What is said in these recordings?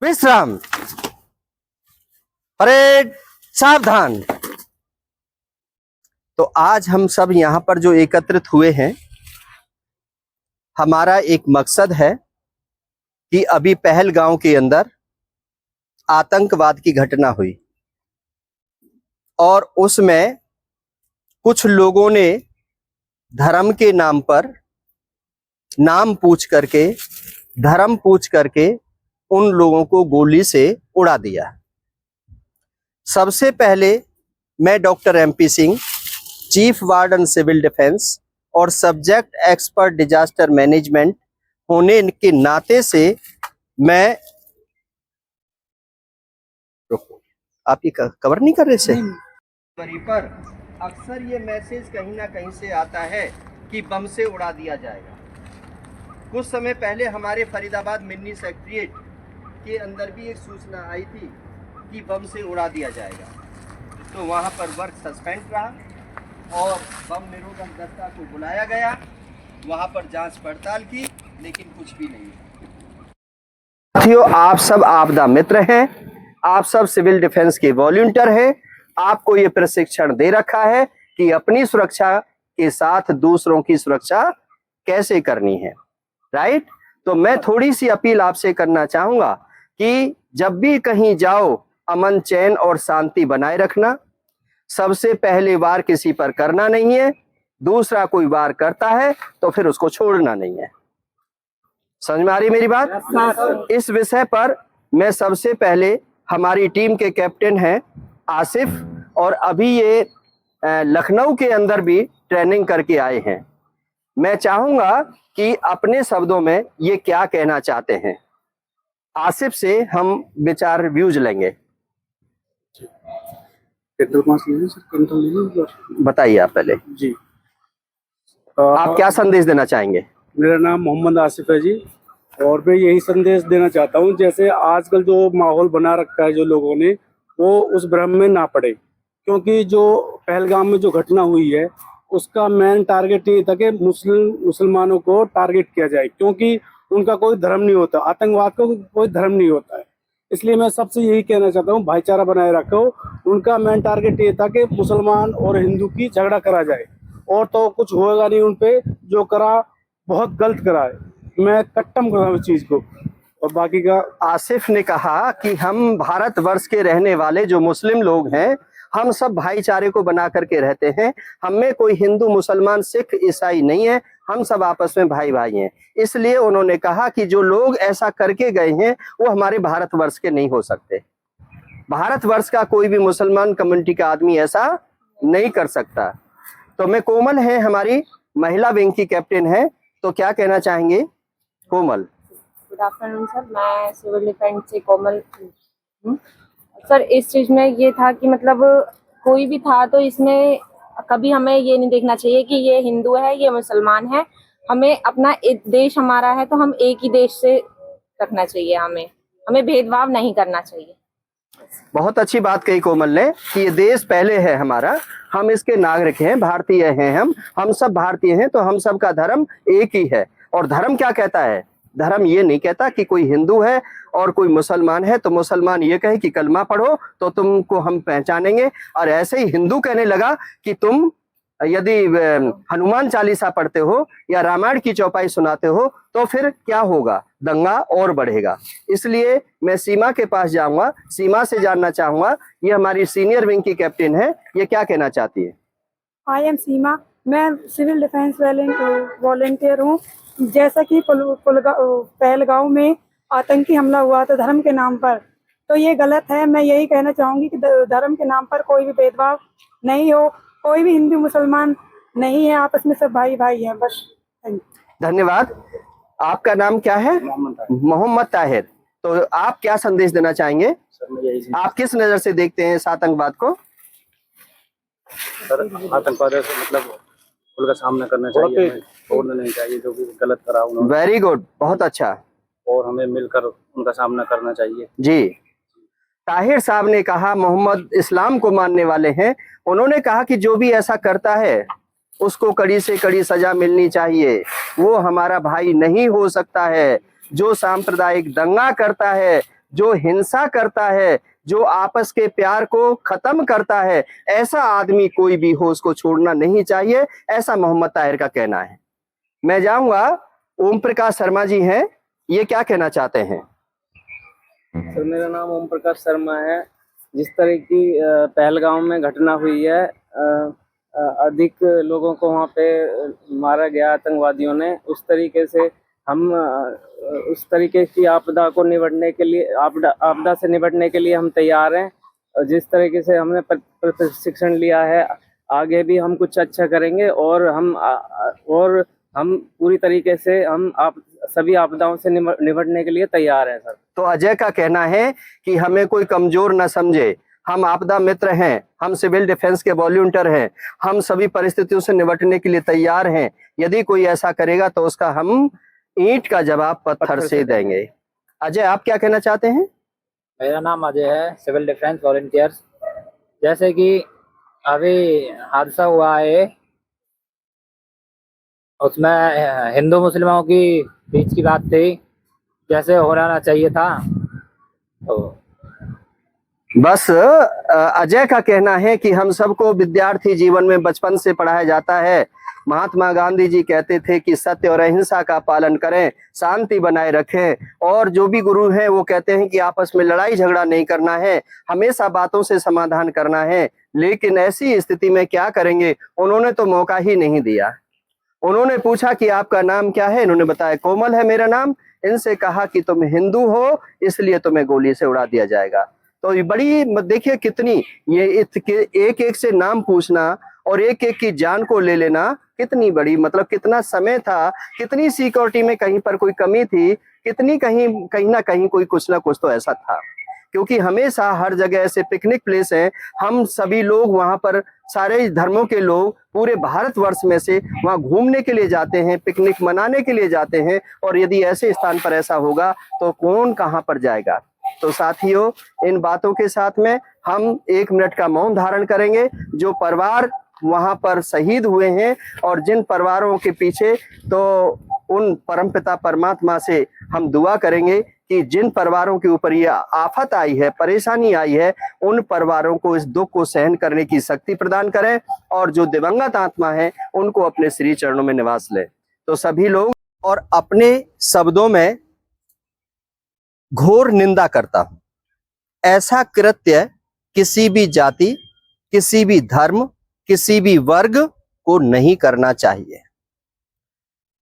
विश्राम, परेड, सावधान। तो आज हम सब यहाँ पर जो एकत्रित हुए हैं, हमारा एक मकसद है कि अभी पहलगांव के अंदर आतंकवाद की घटना हुई और उसमें कुछ लोगों ने धर्म के नाम पर नाम पूछ करके, धर्म पूछ करके उन लोगों को गोली से उड़ा दिया। सबसे पहले मैं doctor MP Singh, chief warden civil defence और सब्जेक्ट एक्सपर्ट डिजास्टर मैनेजमेंट होने के नाते से मैं आप ये कवर नहीं कर रहे से पर अक्सर ये मैसेज कहीं ना कहीं से आता है कि बम से उड़ा दिया जाएगा। कुछ समय पहले हमारे फरीदाबाद मिनी सेक्रेटेरिएट के अंदर भी एक सूचना आई थी कि बम से उड़ा दिया जाएगा, तो वहां पर वर्क सस्पेंड रहा और बम निरोधक दस्ता को बुलाया गया, वहां पर जांच पड़ताल की, लेकिन कुछ भी नहीं। साथियों, आप सब आपदा मित्र हैं, आप सब सिविल डिफेंस के वॉलंटियर हैं। आपको ये प्रशिक्षण दे रखा है कि अपनी सुरक्षा के साथ दूसरों की सुरक्षा कैसे करनी है, राइट। तो मैं थोड़ी सी अपील आपसे करना चाहूंगा कि जब भी कहीं जाओ, अमन, चैन और शांति बनाए रखना। सबसे पहले वार किसी पर करना नहीं है, दूसरा कोई वार करता है तो फिर उसको छोड़ना नहीं है। समझ में आ रही मेरी बात? इस विषय पर मैं सबसे पहले, हमारी टीम के कैप्टन हैं आसिफ, और अभी ये लखनऊ के अंदर भी ट्रेनिंग करके आए हैं। मैं चाहूंगा कि अपने शब्दों में ये क्या कहना चाहते हैं, आसिफ से हम विचार व्यूज लेंगे। बताइए आप पहले जी। आप क्या संदेश देना चाहेंगे? मेरा नाम मोहम्मद आसिफ है जी, और मैं यही संदेश देना चाहता हूँ, जैसे आजकल जो माहौल बना रखा है जो लोगों ने, वो उस भ्रम में ना पड़े, क्योंकि जो पहलगाम में जो घटना हुई है उसका मेन टारगेट ये था कि मुसलमानों को टारगेट किया जाए, क्योंकि उनका कोई धर्म नहीं होता, आतंकवाद का कोई धर्म नहीं होता है। इसलिए मैं सबसे यही कहना चाहता हूँ, भाईचारा बनाए रखो। उनका मेन टारगेट ये था कि मुसलमान और हिंदू की झगड़ा करा जाए, और तो कुछ होगा नहीं। उन पे जो करा बहुत गलत करा है, मैं कट्टम कर रहा हूँ इस चीज को। और बाकी का, आसिफ ने कहा कि हम भारतवर्ष के रहने वाले जो मुस्लिम लोग हैं, हम सब भाईचारे को बना करके रहते हैं। हमें कोई हिंदू, मुसलमान, सिख, ईसाई नहीं है, हम सब आपस में भाई भाई हैं। इसलिए उन्होंने कहा कि जो लोग ऐसा करके गए हैं वो हमारे भारतवर्ष के नहीं हो सकते। भारतवर्ष का कोई भी मुसलमान कम्युनिटी का आदमी ऐसा नहीं कर सकता। तो मैं, कोमल है हमारी महिला विंग की कैप्टन है, तो क्या कहना चाहेंगे कोमल? गुड आफ्टरनून सर, मैं सिविल डिफेंस से कोमल हूँ। सर, इस चीज में ये था कि मतलब कोई भी था तो इसमें कभी हमें ये नहीं देखना चाहिए कि ये हिंदू है, ये मुसलमान है। हमें अपना देश हमारा है तो हम एक ही देश से रखना चाहिए, हमें भेदभाव नहीं करना चाहिए। बहुत अच्छी बात कही कोमल ने कि ये देश पहले है हमारा, हम इसके नागरिक हैं, भारतीय हैं, हम सब भारतीय हैं, तो हम सब का धर्म एक ही है। और धर्म क्या कहता है? धर्म ये नहीं कहता कि कोई हिंदू है और कोई मुसलमान है तो मुसलमान ये कहे कि कलमा पढ़ो तो तुमको हम पहचानेंगे, और ऐसे ही हिंदू कहने लगा कि तुम यदि हनुमान चालीसा पढ़ते हो या रामायण की चौपाई सुनाते हो तो फिर क्या होगा? दंगा और बढ़ेगा। इसलिए मैं सीमा के पास जाऊंगा, सीमा से जानना चाहूंगा, ये हमारी सीनियर विंग की कैप्टन है, ये क्या कहना चाहती है? आई एम सीमा, मैं सिविल डिफेंस वॉलेंटियर हूँ। जैसा कि पहलगांव में आतंकी हमला हुआ था धर्म के नाम पर, तो ये गलत है। मैं यही कहना चाहूँगी कि धर्म के नाम पर कोई भी भेदभाव नहीं हो, कोई भी हिंदू मुसलमान नहीं है, आपस में सब भाई भाई हैं, बस। धन्यवाद। आपका नाम क्या है? मोहम्मद ताहिर। तो आप क्या संदेश देना चाहेंगे? आप किस नजर से देखते हैं इस आतंकवाद को? सर, आतंकवाद से मतलब उनका सामना करना चाहिए, छोड़ना नहीं चाहिए जो भी गलत करा उन्होंने। वेरी गुड, बहुत अच्छा। और हमें मिलकर उनका सामना करना चाहिए जी। ताहिर साहब ने कहा, मोहम्मद इस्लाम को मानने वाले हैं, उन्होंने कहा कि जो भी ऐसा करता है उसको कड़ी से कड़ी सजा मिलनी चाहिए, वो हमारा भाई नहीं हो सकता है। जो सांप्रदायिक दंगा करता है, जो हिंसा करता है, जो आपस के प्यार को खत्म करता है, ऐसा आदमी कोई भी हो उसको छोड़ना नहीं चाहिए, ऐसा मोहम्मद ताहिर का कहना है। मैं जाऊंगा, ओम प्रकाश शर्मा जी हैं, ये क्या कहना चाहते हैं? सर मेरा नाम ओम प्रकाश शर्मा है। जिस तरह की पहलगाम में घटना हुई है, अधिक लोगों को वहाँ पे मारा गया आतंकवादियों ने, उस तरीके से हम उस तरीके की आपदा को निपटने के लिए, आपदा से निपटने के लिए हम तैयार हैं। जिस तरीके से हमने प्रशिक्षण लिया है, आगे भी हम कुछ अच्छा करेंगे और हम पूरी तरीके से हम सभी आपदाओं से निपटने के लिए तैयार हैं सर। तो अजय का कहना है कि हमें कोई कमजोर न समझे, हम आपदा मित्र हैं, हम सिविल डिफेंस के वॉलंटियर हैं, हम सभी परिस्थितियों से निपटने के लिए तैयार हैं। यदि कोई ऐसा करेगा तो उसका हम ईंट का जवाब पत्थर से देंगे। अजय, आप क्या कहना चाहते हैं? मेरा नाम अजय है, सिविल डिफेंस वॉलंटियर्स। जैसे कि अभी हादसा हुआ है, उसमें हिंदू मुस्लिमों की बीच की बात थी, जैसे होना चाहिए था। तो बस अजय का कहना है कि हम सबको विद्यार्थी जीवन में बचपन से पढ़ाया जाता है। महात्मा गांधी जी कहते थे कि सत्य और अहिंसा का पालन करें, शांति बनाए रखें, और जो भी गुरु हैं वो कहते हैं कि आपस में लड़ाई झगड़ा नहीं करना है, हमेशा बातों से समाधान करना है। लेकिन ऐसी स्थिति में क्या करेंगे, उन्होंने तो मौका ही नहीं दिया। उन्होंने पूछा कि आपका नाम क्या है, इन्होंने बताया कोमल है मेरा नाम। इनसे कहा कि तुम हिंदू हो इसलिए तुम्हें गोली से उड़ा दिया जाएगा। तो ये बड़ी, देखिए कितनी, ये एक एक से नाम पूछना और एक एक की जान को ले लेना कितनी बड़ी, मतलब कितना समय था, कितनी सिक्योरिटी में कहीं पर कोई कमी थी, कितनी कहीं ना कहीं कोई कुछ ना कुछ तो ऐसा था। क्योंकि हमेशा हर जगह ऐसे पिकनिक प्लेस हैं, हम सभी लोग वहां पर, सारे धर्मों के लोग पूरे भारतवर्ष में से वहां घूमने के लिए जाते हैं, पिकनिक मनाने के लिए जाते हैं, और यदि ऐसे स्थान पर ऐसा होगा तो कौन कहां पर जाएगा। तो साथियों, इन बातों के साथ में हम 1 मिनट का मौन धारण करेंगे। जो परिवार वहां पर शहीद हुए हैं और जिन परिवारों के पीछे, तो उन परमपिता परमात्मा से हम दुआ करेंगे कि जिन परिवारों के ऊपर यह आफत आई है, परेशानी आई है, उन परिवारों को इस दुख को सहन करने की शक्ति प्रदान करें, और जो दिवंगत आत्मा है उनको अपने श्री चरणों में निवास ले। तो सभी लोग, और अपने शब्दों में घोर निंदा करता हूं, ऐसा कृत्य किसी भी जाति, किसी भी धर्म, किसी भी वर्ग को नहीं करना चाहिए।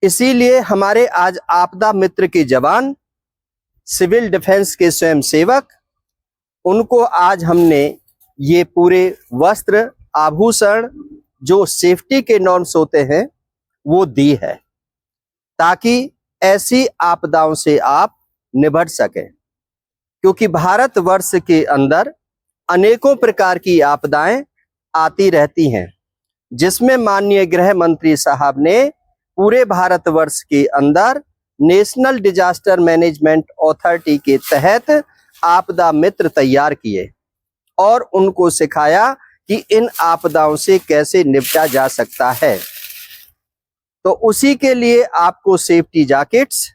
इसीलिए हमारे आज आपदा मित्र के जवान, सिविल डिफेंस के स्वयं सेवक, उनको आज हमने ये पूरे वस्त्र आभूषण जो सेफ्टी के नॉर्म्स होते हैं वो दी है, ताकि ऐसी आपदाओं से आप निपट सकें। क्योंकि भारतवर्ष के अंदर अनेकों प्रकार की आपदाएं आती रहती हैं, जिसमें माननीय गृह मंत्री साहब ने पूरे भारतवर्ष के अंदर नेशनल डिजास्टर मैनेजमेंट अथॉरिटी के तहत आपदा मित्र तैयार किए और उनको सिखाया कि इन आपदाओं से कैसे निपटा जा सकता है। तो उसी के लिए आपको सेफ्टी जैकेट्स,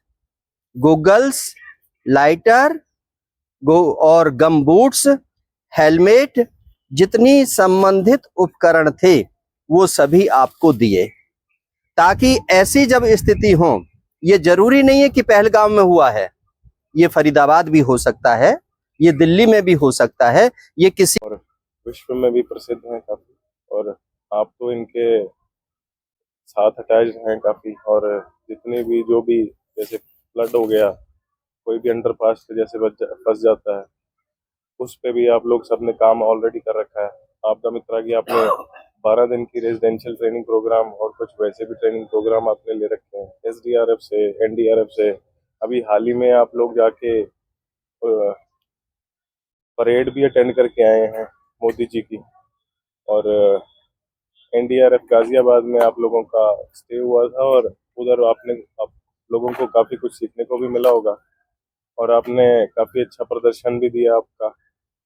गॉगल्स, लाइटर और गम बूट्स, हेलमेट, जितनी संबंधित उपकरण थे वो सभी आपको दिए, ताकि ऐसी जब स्थिति हो, ये जरूरी नहीं है कि पहलगाम में हुआ है, ये फरीदाबाद भी हो सकता है, ये दिल्ली में भी हो सकता है, ये किसी और विश्व में भी प्रसिद्ध हैं काफी, और आप तो इनके साथ अटैच हैं काफी। और जितने भी, जो भी जैसे फ्लड हो गया, कोई भी अंडरपास से जैसे फंस जाता है, उस पे भी आप लोग सबने काम ऑलरेडी कर रखा है। आपदा मित्रा की आपने 12 दिन की रेजिडेंशियल ट्रेनिंग प्रोग्राम और कुछ वैसे भी ट्रेनिंग प्रोग्राम आपने ले रखे हैं, SDRF से, NDRF से। अभी हाल ही में आप लोग जाके परेड भी अटेंड करके आए हैं मोदी जी की, और NDRF गाजियाबाद में आप लोगों का स्टे हुआ था, और उधर आप लोगों को काफी कुछ सीखने को भी मिला होगा, और आपने काफी अच्छा प्रदर्शन भी दिया आपका।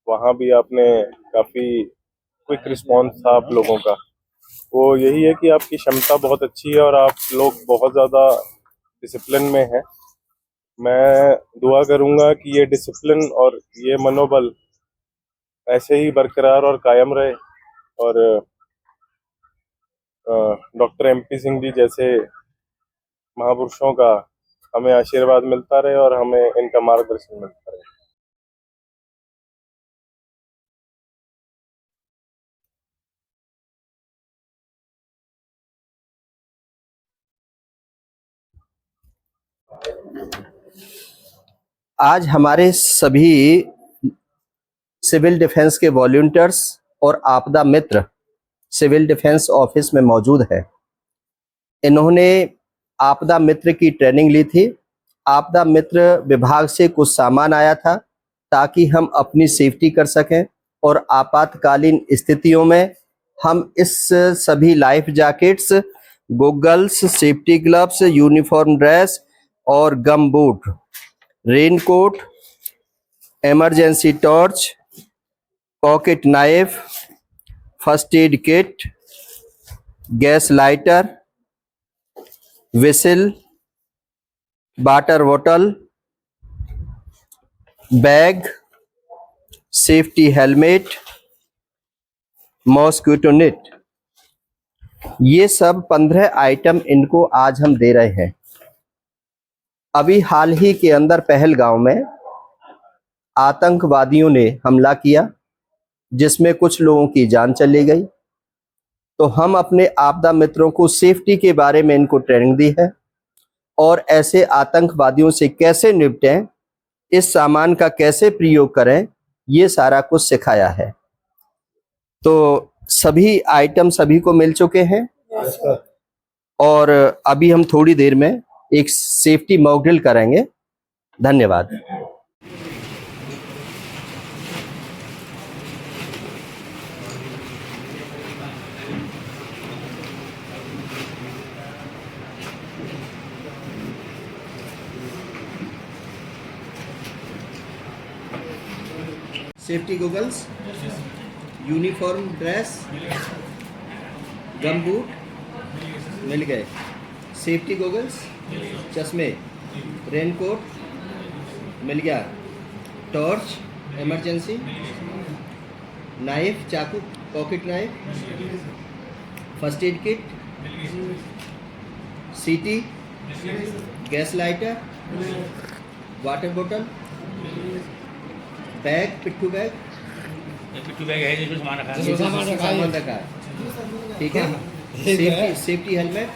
वहाँ भी आपने काफी क्विक रिस्पॉन्स था आप लोगों का। वो यही है कि आपकी क्षमता बहुत अच्छी है और आप लोग बहुत ज़्यादा डिसिप्लिन में हैं। मैं दुआ करूंगा कि ये डिसिप्लिन और ये मनोबल ऐसे ही बरकरार और कायम रहे और डॉक्टर MP सिंह जी जैसे महापुरुषों का हमें आशीर्वाद मिलता रहे और हमें इनका मार्गदर्शन मिलता रहे। आज हमारे सभी सिविल डिफेंस के वॉलंटियर्स और आपदा मित्र सिविल डिफेंस ऑफिस में मौजूद है। इन्होंने आपदा मित्र की ट्रेनिंग ली थी। आपदा मित्र विभाग से कुछ सामान आया था ताकि हम अपनी सेफ्टी कर सकें और आपातकालीन स्थितियों में हम इस सभी life jackets, goggles, safety gloves, uniform dress और gum boot, raincoat, emergency torch, pocket knife, first aid kit, gas lighter, whistle, water bottle, bag, safety helmet, mosquito net, ये सब 15 आइटम इनको आज हम दे रहे हैं। अभी हाल ही के अंदर पहलगांव में आतंकवादियों ने हमला किया जिसमें कुछ लोगों की जान चली गई। तो हम अपने आपदा मित्रों को सेफ्टी के बारे में इनको ट्रेनिंग दी है और ऐसे आतंकवादियों से कैसे निपटें, इस सामान का कैसे प्रयोग करें, ये सारा कुछ सिखाया है। तो सभी आइटम सभी को मिल चुके हैं और अभी हम थोड़ी देर में एक सेफ्टी मॉक ड्रिल करेंगे। धन्यवाद। Safety goggles, uniform dress, gum boot मिल गए। सेफ्टी गॉगल्स, चश्मे, रेनकोट मिल गया। टॉर्च, इमरजेंसी, नाइफ, चाकू, pocket knife, first aid kit, सीटी, gas lighter, water bottle, bag, पिट्ठू बैग है जिसमें सामान रखा है। ठीक है। सेफ्टी हेलमेट,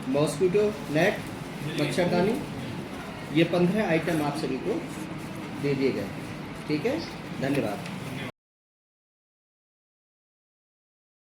मॉस्किटो नेट, मच्छरदानी, ये 15 आइटम आप सभी को दे दिए गए। ठीक है, धन्यवाद।